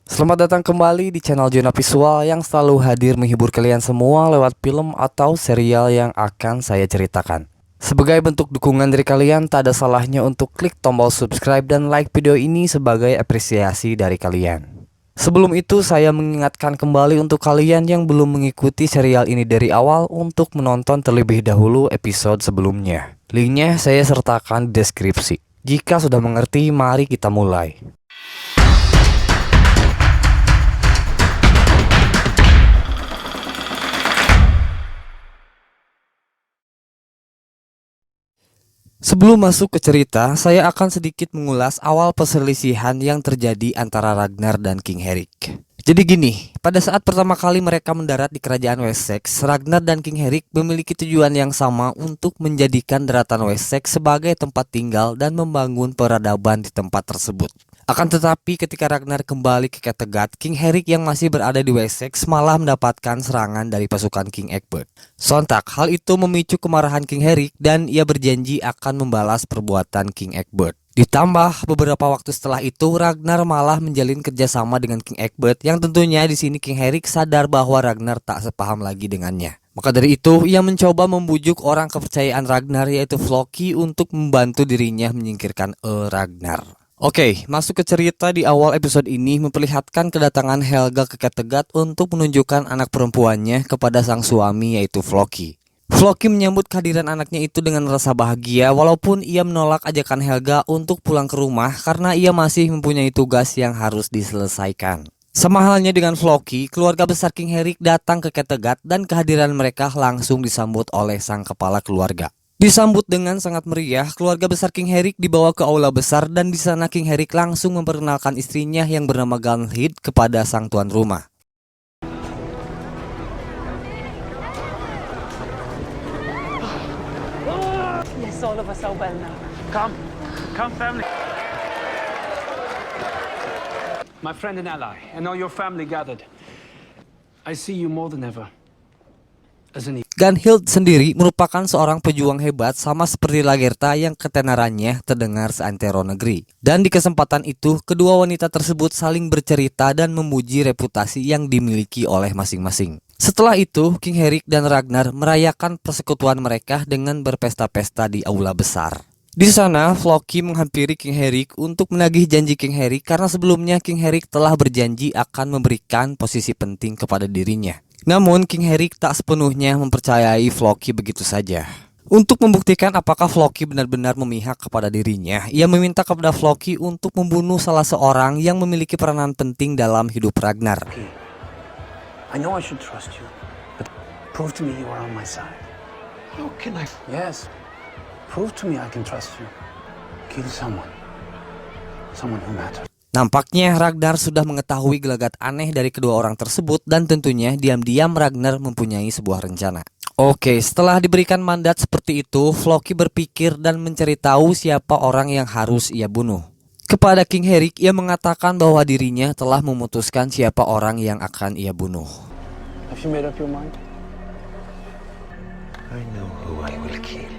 Selamat datang kembali di channel Zona Visual yang selalu hadir menghibur kalian semua lewat film atau serial yang akan saya ceritakan. Sebagai bentuk dukungan dari kalian, tak ada salahnya untuk klik tombol subscribe dan like video ini sebagai apresiasi dari kalian. Sebelum itu, saya mengingatkan kembali untuk kalian yang belum mengikuti serial ini dari awal untuk menonton terlebih dahulu episode sebelumnya. Linknya saya sertakan di deskripsi. Jika sudah mengerti, mari kita mulai. Sebelum masuk ke cerita, saya akan sedikit mengulas awal perselisihan yang terjadi antara Ragnar dan King Herrick. Jadi gini, pada saat pertama kali mereka mendarat di kerajaan Wessex, Ragnar dan King Herrick memiliki tujuan yang sama untuk menjadikan daratan Wessex sebagai tempat tinggal dan membangun peradaban di tempat tersebut. Akan tetapi ketika Ragnar kembali ke Kattegat, King Herrick yang masih berada di Wessex malah mendapatkan serangan dari pasukan King Egbert. Sontak, hal itu memicu kemarahan King Herrick dan ia berjanji akan membalas perbuatan King Egbert. Ditambah beberapa waktu setelah itu, Ragnar malah menjalin kerjasama dengan King Egbert yang tentunya di sini King Herrick sadar bahwa Ragnar tak sepaham lagi dengannya. Maka dari itu, ia mencoba membujuk orang kepercayaan Ragnar yaitu Floki untuk membantu dirinya menyingkirkan Ragnar. Oke, masuk ke cerita. Di awal episode ini memperlihatkan kedatangan Helga ke Kattegat untuk menunjukkan anak perempuannya kepada sang suami yaitu Floki. Floki menyambut kehadiran anaknya itu dengan rasa bahagia walaupun ia menolak ajakan Helga untuk pulang ke rumah karena ia masih mempunyai tugas yang harus diselesaikan. Sama halnya dengan Floki, keluarga besar King Herrick datang ke Kattegat dan kehadiran mereka langsung disambut oleh sang kepala keluarga. Disambut dengan sangat meriah, keluarga besar King Herrick dibawa ke aula besar dan di sana King Herrick langsung memperkenalkan istrinya yang bernama Gunhild kepada sang tuan rumah. Yes, all of us are well now. Come, family. My friend and ally, and all your family gathered. I see you more than ever as an equal. Gunhild sendiri merupakan seorang pejuang hebat sama seperti Lagertha yang ketenarannya terdengar seantero negeri. Dan di kesempatan itu, kedua wanita tersebut saling bercerita dan memuji reputasi yang dimiliki oleh masing-masing. Setelah itu, King Herrick dan Ragnar merayakan persekutuan mereka dengan berpesta-pesta di aula besar. Di sana, Floki menghampiri King Herrick untuk menagih janji King Herrick karena sebelumnya King Herrick telah berjanji akan memberikan posisi penting kepada dirinya. Namun King Herrick tak sepenuhnya mempercayai Floki begitu saja. Untuk membuktikan apakah Floki benar-benar memihak kepada dirinya, ia meminta kepada Floki untuk membunuh salah seorang yang memiliki peranan penting dalam hidup Ragnar. I know I should trust you, but prove to me you are on my side. How can I? Yes, prove to me I can trust you. Kill someone who matters. Nampaknya Ragnar sudah mengetahui gelagat aneh dari kedua orang tersebut dan tentunya diam-diam Ragnar mempunyai sebuah rencana. Oke, setelah diberikan mandat seperti itu, Floki berpikir dan mencari tahu siapa orang yang harus ia bunuh. Kepada King Herrick, ia mengatakan bahwa dirinya telah memutuskan siapa orang yang akan ia bunuh. Have you made up your mind? I know who I will kill.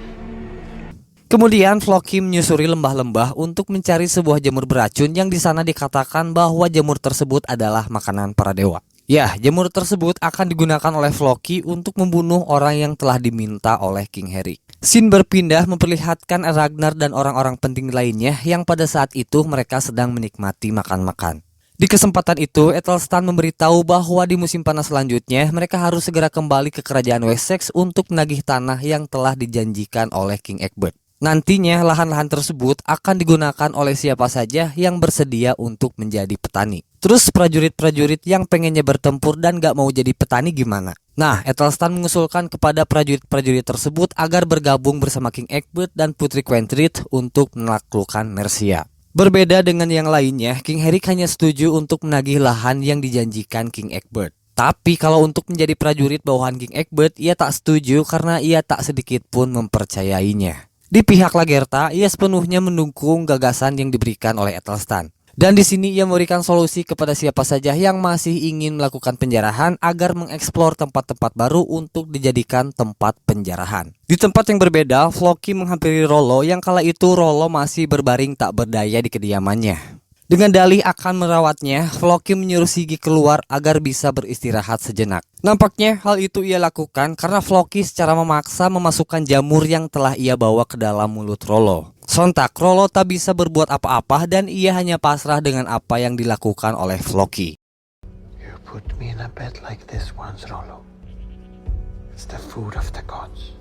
Kemudian Floki menyusuri lembah-lembah untuk mencari sebuah jamur beracun yang di sana dikatakan bahwa jamur tersebut adalah makanan para dewa. Ya, jamur tersebut akan digunakan oleh Floki untuk membunuh orang yang telah diminta oleh King Herrick. Scene berpindah memperlihatkan Ragnar dan orang-orang penting lainnya yang pada saat itu mereka sedang menikmati makan-makan. Di kesempatan itu, Ethelstan memberitahu bahwa di musim panas selanjutnya mereka harus segera kembali ke kerajaan Wessex untuk menagih tanah yang telah dijanjikan oleh King Egbert. Nantinya lahan-lahan tersebut akan digunakan oleh siapa saja yang bersedia untuk menjadi petani. Terus prajurit-prajurit yang pengennya bertempur dan gak mau jadi petani gimana? Nah, Ethelstan mengusulkan kepada prajurit-prajurit tersebut agar bergabung bersama King Egbert dan Putri Quentrid untuk menaklukkan Mercia. Berbeda dengan yang lainnya, King Herrick hanya setuju untuk menagih lahan yang dijanjikan King Egbert. Tapi kalau untuk menjadi prajurit bawahan King Egbert, ia tak setuju karena ia tak sedikit pun mempercayainya. Di pihak Lagertha, ia sepenuhnya mendukung gagasan yang diberikan oleh Ethelstan. Dan di sini ia memberikan solusi kepada siapa saja yang masih ingin melakukan penjarahan agar mengeksplor tempat-tempat baru untuk dijadikan tempat penjarahan. Di tempat yang berbeda, Floki menghampiri Rollo yang kala itu Rollo masih berbaring tak berdaya di kediamannya. Dengan dalih akan merawatnya, Floki menyuruh Siggy keluar agar bisa beristirahat sejenak. Nampaknya hal itu ia lakukan karena Floki secara memaksa memasukkan jamur yang telah ia bawa ke dalam mulut Rollo. Sontak Rollo tak bisa berbuat apa-apa dan ia hanya pasrah dengan apa yang dilakukan oleh Floki. You put me in a bed like this once, Rollo. It's the food of the gods.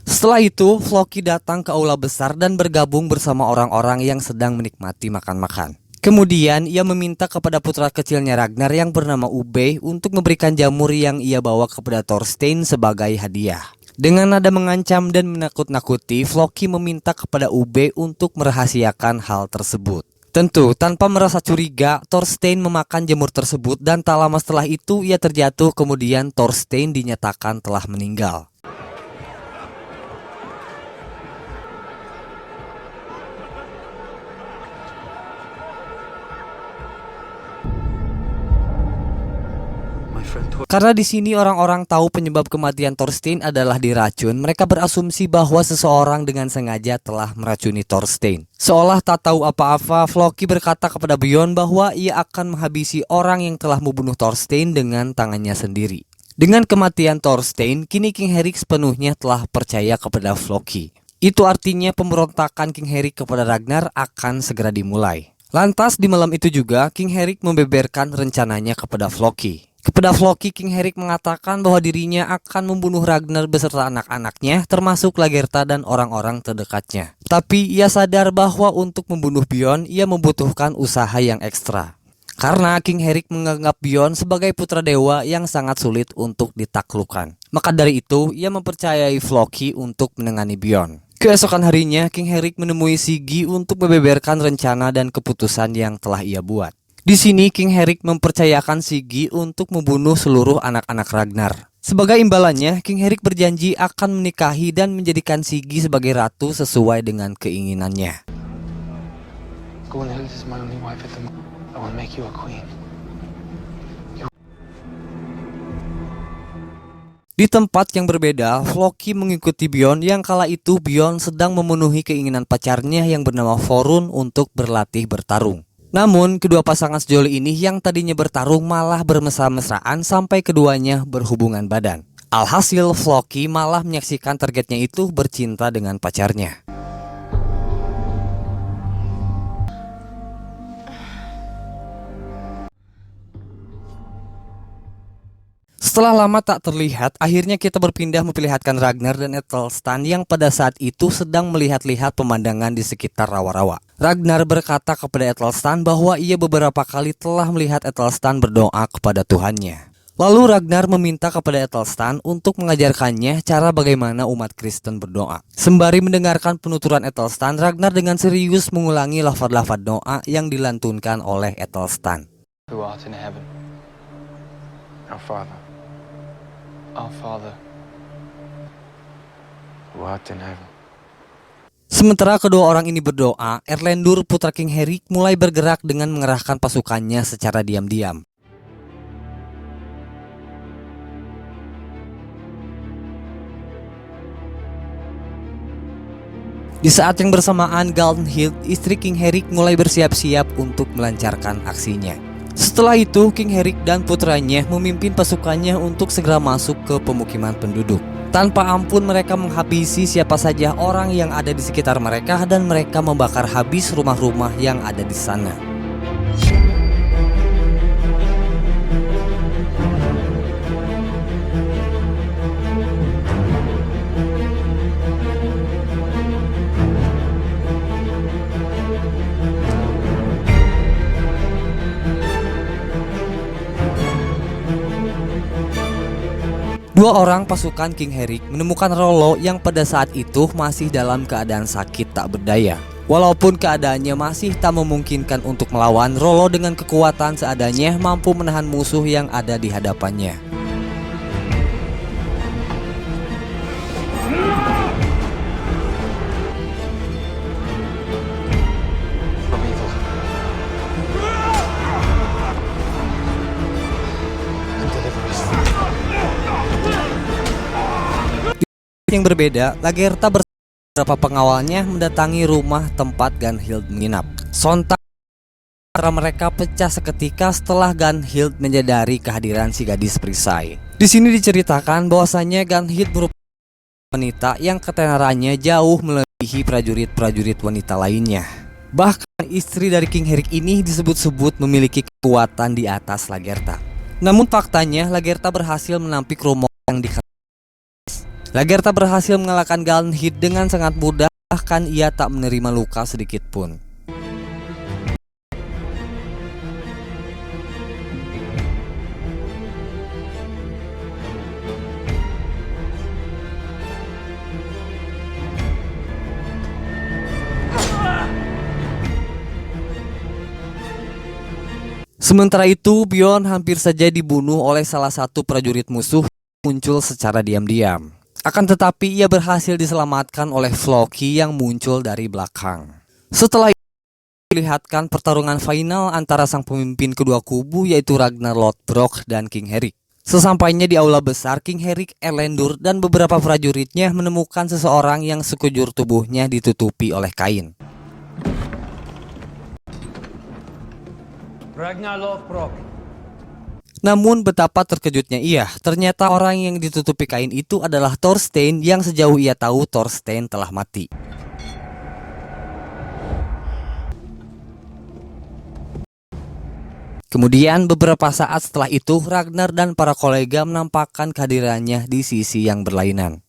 Setelah itu, Floki datang ke aula besar dan bergabung bersama orang-orang yang sedang menikmati makan-makan. Kemudian, ia meminta kepada putra kecilnya Ragnar yang bernama Ubbe untuk memberikan jamur yang ia bawa kepada Thorstein sebagai hadiah. Dengan nada mengancam dan menakut-nakuti, Floki meminta kepada Ubbe untuk merahasiakan hal tersebut. Tentu, tanpa merasa curiga, Thorstein memakan jamur tersebut dan tak lama setelah itu ia terjatuh, kemudian Thorstein dinyatakan telah meninggal. Karena di sini orang-orang tahu penyebab kematian Thorstein adalah diracun, mereka berasumsi bahwa seseorang dengan sengaja telah meracuni Thorstein. Seolah tak tahu apa-apa, Floki berkata kepada Bjorn bahwa ia akan menghabisi orang yang telah membunuh Thorstein dengan tangannya sendiri. Dengan kematian Thorstein, kini King Herrick sepenuhnya telah percaya kepada Floki. Itu artinya pemberontakan King Herrick kepada Ragnar akan segera dimulai. Lantas di malam itu juga, King Herrick membeberkan rencananya kepada Floki. Kepada Floki, King Herrick mengatakan bahwa dirinya akan membunuh Ragnar beserta anak-anaknya, termasuk Lagertha dan orang-orang terdekatnya. Tapi ia sadar bahwa untuk membunuh Bjorn, ia membutuhkan usaha yang ekstra. Karena King Herrick menganggap Bjorn sebagai putra dewa yang sangat sulit untuk ditaklukkan. Maka dari itu, ia mempercayai Floki untuk menangani Bjorn. Keesokan harinya, King Herrick menemui Siggy untuk membeberkan rencana dan keputusan yang telah ia buat. Di sini King Herrick mempercayakan Siggy untuk membunuh seluruh anak-anak Ragnar. Sebagai imbalannya, King Herrick berjanji akan menikahi dan menjadikan Siggy sebagai ratu sesuai dengan keinginannya. Gunhild is my only wife at the moment. I will make you a queen. Di tempat yang berbeda, Floki mengikuti Bjorn yang kala itu Bjorn sedang memenuhi keinginan pacarnya yang bernama Forun untuk berlatih bertarung. Namun, kedua pasangan sejoli ini yang tadinya bertarung malah bermesra-mesraan sampai keduanya berhubungan badan. Alhasil, Floki malah menyaksikan targetnya itu bercinta dengan pacarnya. Setelah lama tak terlihat, akhirnya kita berpindah memperlihatkan Ragnar dan Ethelstan yang pada saat itu sedang melihat-lihat pemandangan di sekitar rawa-rawa. Ragnar berkata kepada Ethelstan bahwa ia beberapa kali telah melihat Ethelstan berdoa kepada Tuhannya. Lalu Ragnar meminta kepada Ethelstan untuk mengajarkannya cara bagaimana umat Kristen berdoa. Sembari mendengarkan penuturan Ethelstan, Ragnar dengan serius mengulangi lafaz-lafaz doa yang dilantunkan oleh Ethelstan. Who art in heaven, our Father. Our Father, who art in heaven. Sementara kedua orang ini berdoa, Erlendur putra King Herrick mulai bergerak dengan mengerahkan pasukannya secara diam-diam. Di saat yang bersamaan, Gunhild, istri King Herrick, mulai bersiap-siap untuk melancarkan aksinya. Setelah itu, King Herrick dan putranya memimpin pasukannya untuk segera masuk ke pemukiman penduduk. Tanpa ampun mereka menghabisi siapa saja orang yang ada di sekitar mereka dan mereka membakar habis rumah-rumah yang ada di sana. Dua orang pasukan King Herrick menemukan Rollo yang pada saat itu masih dalam keadaan sakit tak berdaya. Walaupun keadaannya masih tak memungkinkan untuk melawan, Rollo dengan kekuatan seadanya mampu menahan musuh yang ada di hadapannya. yang berbeda, Lagertha beberapa pengawalnya mendatangi rumah tempat Gunhild menginap. Sontak antara mereka pecah seketika setelah Gunhild menyadari kehadiran si gadis perisai. Di sini diceritakan bahwasanya Gunhild merupakan wanita yang ketenarannya jauh melebihi prajurit-prajurit wanita lainnya. Bahkan istri dari King Herrick ini disebut-sebut memiliki kekuatan di atas Lagertha. Namun faktanya Lagertha berhasil menampik rombongan yang Lagertha berhasil mengalahkan Gunhild dengan sangat mudah, bahkan ia tak menerima luka sedikit pun. Sementara itu, Bjorn hampir saja dibunuh oleh salah satu prajurit musuh yang muncul secara diam-diam. Akan tetapi ia berhasil diselamatkan oleh Floki yang muncul dari belakang. Setelah itu diperlihatkan pertarungan final antara sang pemimpin kedua kubu, yaitu Ragnar Lothbrok dan King Herrick. Sesampainya di aula besar, King Herrick, Erlendur, dan beberapa prajuritnya menemukan seseorang yang sekujur tubuhnya ditutupi oleh kain. Ragnar Lothbrok. Namun betapa terkejutnya ia, ternyata orang yang ditutupi kain itu adalah Thorstein yang sejauh ia tahu Thorstein telah mati. Kemudian beberapa saat setelah itu Ragnar dan para kolega menampakkan kehadirannya di sisi yang berlainan.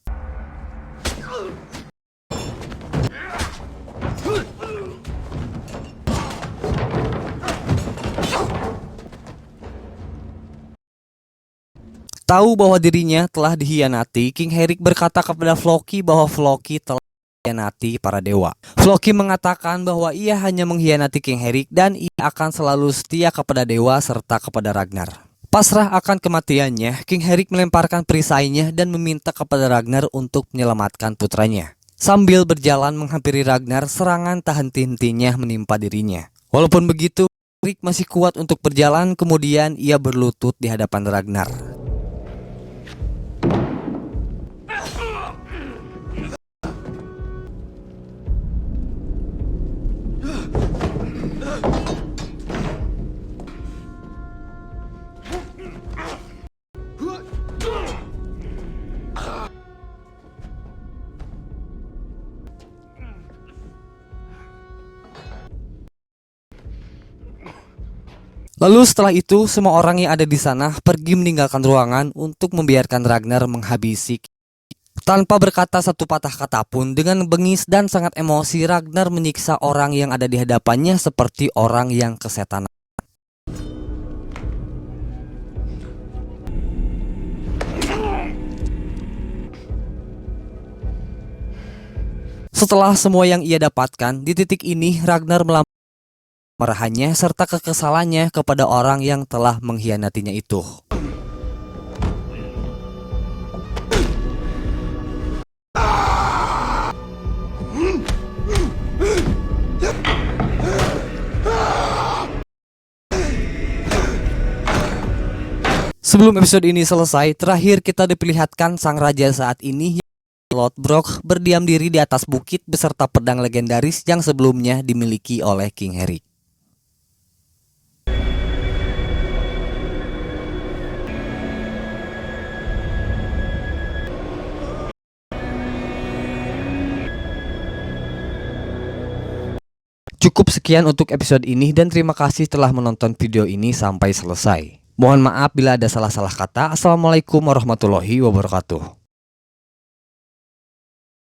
Tahu bahwa dirinya telah dikhianati, King Herrick berkata kepada Floki bahwa Floki telah mengkhianati para dewa. Floki mengatakan bahwa ia hanya mengkhianati King Herrick dan ia akan selalu setia kepada dewa serta kepada Ragnar. Pasrah akan kematiannya, King Herrick melemparkan perisainya dan meminta kepada Ragnar untuk menyelamatkan putranya. Sambil berjalan menghampiri Ragnar, serangan tak henti-hentinya menimpa dirinya. Walaupun begitu, Herrick masih kuat untuk berjalan, kemudian ia berlutut di hadapan Ragnar. Lalu setelah itu semua orang yang ada di sana pergi meninggalkan ruangan untuk membiarkan Ragnar menghabisi. Tanpa berkata satu patah kata pun, dengan bengis dan sangat emosi Ragnar menyiksa orang yang ada di hadapannya seperti orang yang kesetanan. Setelah semua yang ia dapatkan, di titik ini Ragnar melampaui marahannya serta kekesalannya kepada orang yang telah mengkhianatinya itu. Sebelum episode ini selesai, terakhir kita diperlihatkan sang raja saat ini, Lothbrok, berdiam diri di atas bukit beserta pedang legendaris yang sebelumnya dimiliki oleh King Herrick. Cukup sekian untuk episode ini dan terima kasih telah menonton video ini sampai selesai. Mohon maaf bila ada salah-salah kata. Assalamualaikum warahmatullahi wabarakatuh.